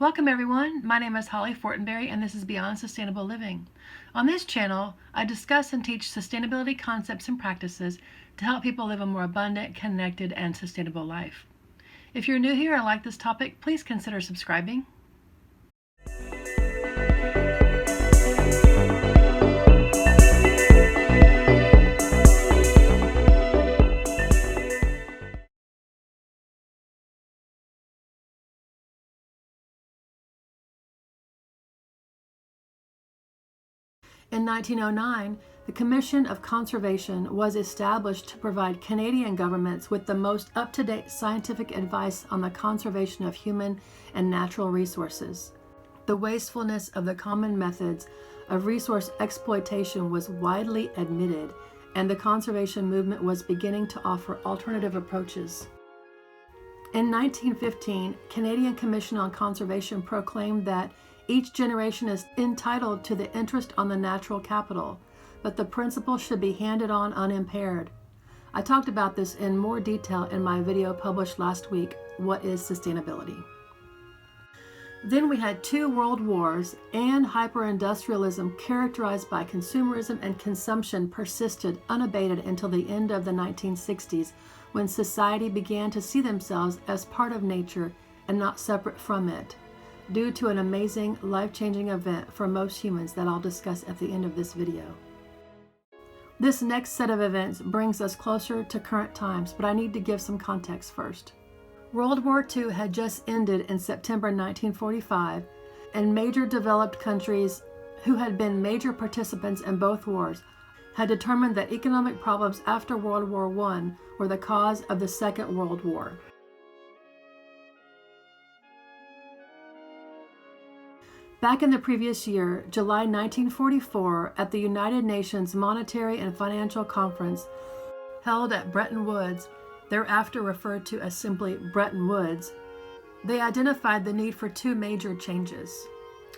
Welcome everyone, my name is Holly Fortenberry and this is Beyond Sustainable Living. On this channel, I discuss and teach sustainability concepts and practices to help people live a more abundant, connected, and sustainable life. If you're new here and like this topic, please consider subscribing. In 1909, the Commission of Conservation was established to provide Canadian governments with the most up-to-date scientific advice on the conservation of human and natural resources. The wastefulness of the common methods of resource exploitation was widely admitted, and the conservation movement was beginning to offer alternative approaches. In 1915, Canadian Commission on Conservation proclaimed that each generation is entitled to the interest on the natural capital, but the principle should be handed on unimpaired. I talked about this in more detail in my video published last week, What is Sustainability? Then we had 2 world wars, and hyper-industrialism characterized by consumerism and consumption persisted unabated until the end of the 1960s, when society began to see themselves as part of nature and not separate from it, due to an amazing, life-changing event for most humans that I'll discuss at the end of this video. This next set of events brings us closer to current times, but I need to give some context first. World War II had just ended in September 1945, and major developed countries who had been major participants in both wars had determined that economic problems after World War I were the cause of the Second World War. Back in the previous year, July 1944, at the United Nations Monetary and Financial Conference held at Bretton Woods, thereafter referred to as simply Bretton Woods, they identified the need for 2 major changes.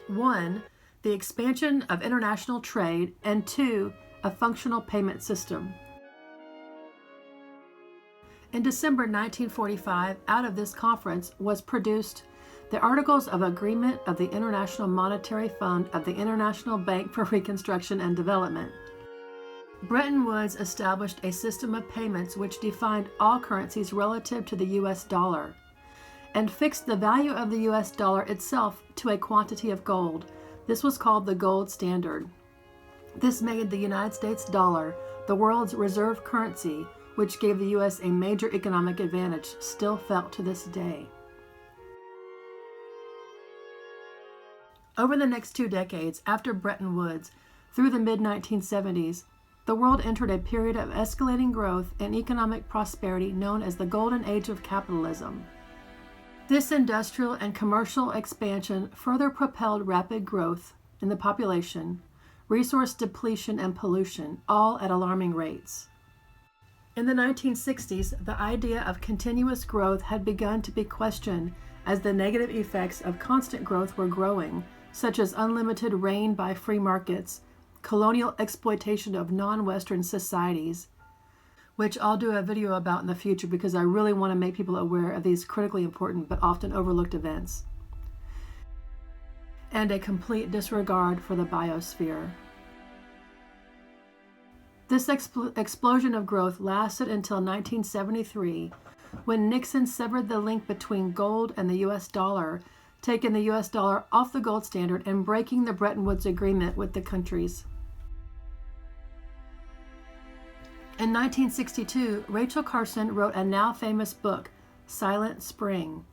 1, the expansion of international trade, and 2, a functional payment system. In December 1945, out of this conference was produced the Articles of Agreement of the International Monetary Fund of the International Bank for Reconstruction and Development. Bretton Woods established a system of payments which defined all currencies relative to the US dollar, and fixed the value of the US dollar itself to a quantity of gold. This was called the gold standard. This made the United States dollar the world's reserve currency, which gave the US a major economic advantage still felt to this day. Over the next 2 decades after Bretton Woods, through the mid-1970s, the world entered a period of escalating growth and economic prosperity known as the Golden Age of Capitalism. This industrial and commercial expansion further propelled rapid growth in the population, resource depletion, and pollution, all at alarming rates. In the 1960s, the idea of continuous growth had begun to be questioned as the negative effects of constant growth were growing, such as unlimited reign by free markets, colonial exploitation of non-Western societies, which I'll do a video about in the future because I really want to make people aware of these critically important but often overlooked events, and a complete disregard for the biosphere. This explosion of growth lasted until 1973, when Nixon severed the link between gold and the US dollar, taking the US dollar off the gold standard and breaking the Bretton Woods Agreement with the countries. In 1962, Rachel Carson wrote a now famous book, Silent Spring,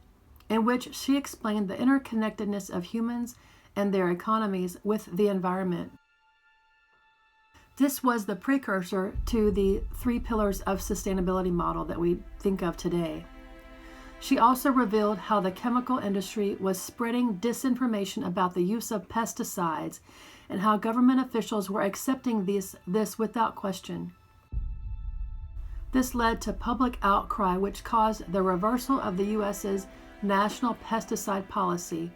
in which she explained the interconnectedness of humans and their economies with the environment. This was the precursor to the 3 pillars of sustainability model that we think of today. She also revealed how the chemical industry was spreading disinformation about the use of pesticides and how government officials were accepting this without question. This led to public outcry, which caused the reversal of the U.S.'s national pesticide policy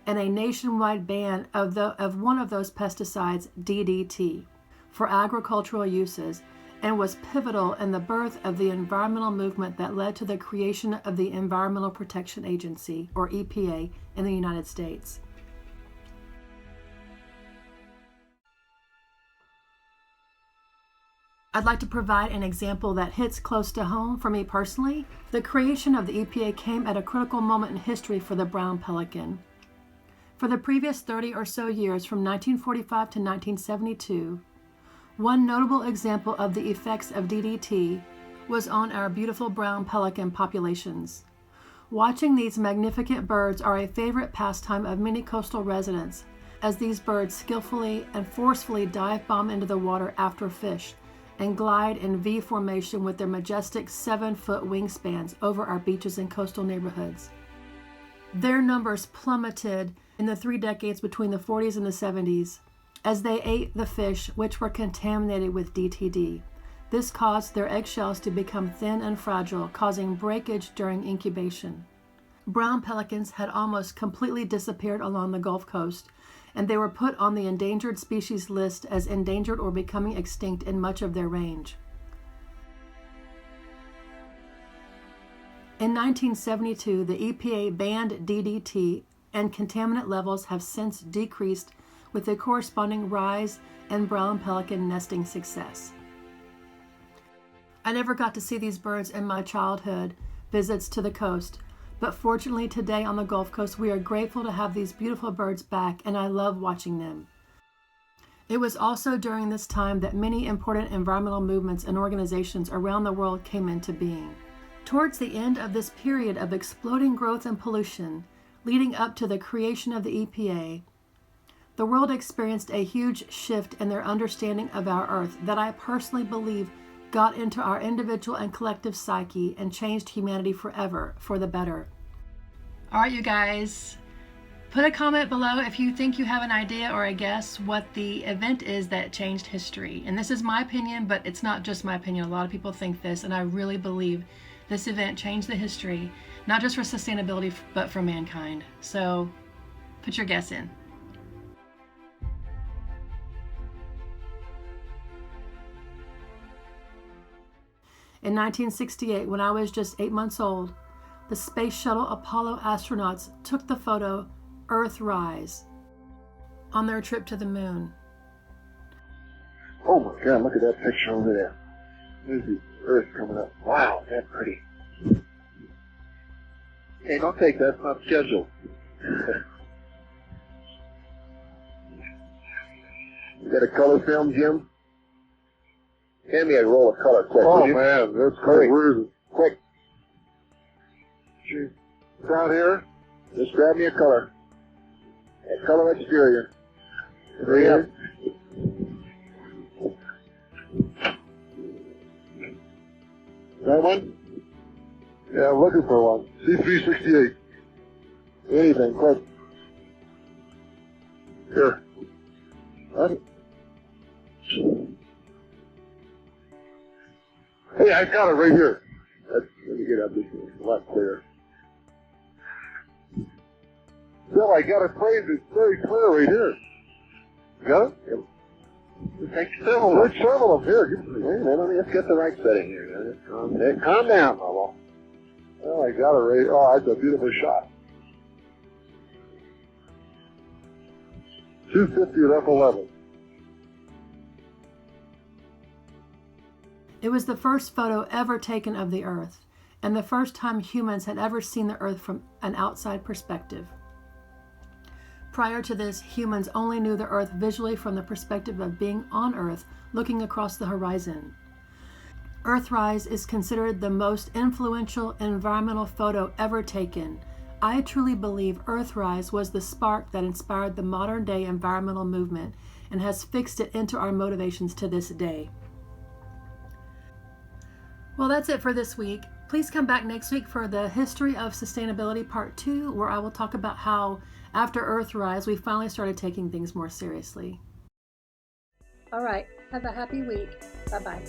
and a nationwide ban of one of those pesticides, DDT, for agricultural uses, and was pivotal in the birth of the environmental movement that led to the creation of the Environmental Protection Agency, or EPA, in the United States. I'd like to provide an example that hits close to home for me personally. The creation of the EPA came at a critical moment in history for the Brown Pelican. For the previous 30 or so years, from 1945 to 1972, one notable example of the effects of DDT was on our beautiful brown pelican populations. Watching these magnificent birds are a favorite pastime of many coastal residents, as these birds skillfully and forcefully dive bomb into the water after fish and glide in V formation with their majestic 7-foot wingspans over our beaches and coastal neighborhoods. Their numbers plummeted in the 3 decades between the 40s and the 70s as they ate the fish, which were contaminated with DTD. This caused their eggshells to become thin and fragile, causing breakage during incubation. Brown pelicans had almost completely disappeared along the Gulf Coast, and they were put on the endangered species list as endangered or becoming extinct in much of their range. In 1972, the EPA banned DDT, and contaminant levels have since decreased with a corresponding rise in brown pelican nesting success. I never got to see these birds in my childhood visits to the coast, but fortunately today on the Gulf Coast we are grateful to have these beautiful birds back, and I love watching them. It was also during this time that many important environmental movements and organizations around the world came into being. Towards the end of this period of exploding growth and pollution, leading up to the creation of the EPA, the world experienced a huge shift in their understanding of our Earth that I personally believe got into our individual and collective psyche and changed humanity forever for the better. All right, you guys, put a comment below if you think you have an idea or a guess what the event is that changed history. And this is my opinion, but it's not just my opinion. A lot of people think this, and I really believe this event changed the history, not just for sustainability, but for mankind. So put your guess in. In 1968, when I was just 8 months old, the Space Shuttle Apollo astronauts took the photo Earthrise on their trip to the moon. Oh my God, look at that picture over there. There's the Earth coming up. Wow, that's pretty. Hey, don't take that, it's not scheduled. You got a color film, Jim? Hand me a roll of color, quick. Oh man, that's great. Where is it? Quick. Down here? Just grab me a color. A color exterior. Hurry up. That one? Yeah, I'm looking for one. C368. Anything, quick. Here. What? Hey, I got it right here. Let me get up this a lot clearer. Bill, I got it framed. It's very clear right here. You got it? Yep. Take several. There's several of them here. Give it to me. Wait a minute, let's get the right setting here. Calm down, Mama. Oh, I got it right. Oh, that's a beautiful shot. 250 at F11. It was the first photo ever taken of the Earth, and the first time humans had ever seen the Earth from an outside perspective. Prior to this, humans only knew the Earth visually from the perspective of being on Earth, looking across the horizon. Earthrise is considered the most influential environmental photo ever taken. I truly believe Earthrise was the spark that inspired the modern-day environmental movement and has fixed it into our motivations to this day. Well, that's it for this week. Please come back next week for the History of Sustainability Part 2, where I will talk about how, after Earthrise, we finally started taking things more seriously. All right. Have a happy week. Bye-bye.